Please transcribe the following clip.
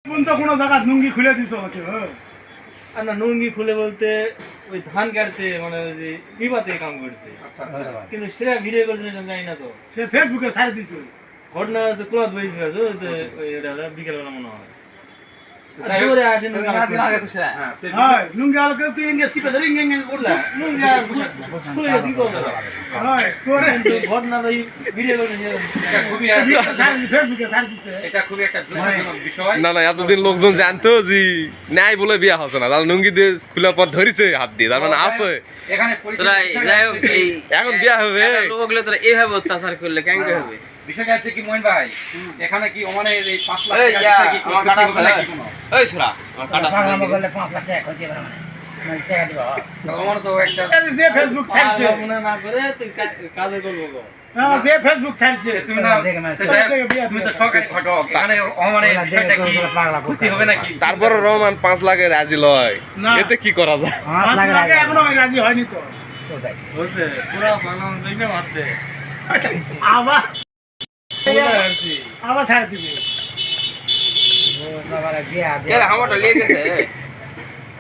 কোন তো কোনো জায়গা নুঙ্গি খুলে দিছো আমাকে আর না নুঙ্গি খুলে বলতে ওই ধান কাটতে মানে যে বিবাদে কাম করছে কিন্তু সেটা ভিডিও করছে না জানি না তো সে ফেসবুকে ছাড়ে দিছে ঘটনা আছে ক্লথ বইছে ওই বিকেলবেলা মনে হয় জোরে আসেন হ্যাঁ লুঙ্গি আলোকে তুই ইংগে সিপে ধরে ইংগে ইংগে করলা নুঙ্গি আর খুলে গেছি তো হ্যাঁ করে ঘটনা ভাই ভিডিও করছে এটা খুবই ফেসবুকে ছাড়ে দিছে এটা খুবই একটা দুঃখজনক বিষয়। না না এতদিন লোকজন জানতো যে ন্যায় বলে বিয়া হচ্ছে না, তাহলে লুঙ্গি দিয়ে খোলা পর ধরিছে হাত দিয়ে, তার মানে আছে এখানে তোরা যাই হোক এই এখন বিয়া হবে। লোকগুলো তোরা এইভাবে অত্যাচার করলে কেন হবে? বিষয়টা হচ্ছে কি মইন ভাই, এখানে কি ওমানে এই 5 লাখ এই টাকা যা, বিষয় কি আমার করতে কাটা হবে নাকি আছে। কোনো? এই ছোড়া আমার কাটা ওমানে তো একটা যে ফেসবুক ছাড়ছে মনে না করে তুই কাজে করবো গো হ্যাঁ যে ফেসবুক ছাড়ছে তুমি না তুমি তো সরকারি ঘটক, এখানে ওমানে বিষয়টা কি ক্ষতি হবে নাকি? তারপর রহমান 5 লাখে রাজি লয়, না। এতে কি করা যায়? 5 লাখ এখনো রাজি হয়নি তো বলছে পুরো বাংলা দেখবে মারতে আবার আবার ছাড়ে দিবে কে আমারটা লিয়ে গেছে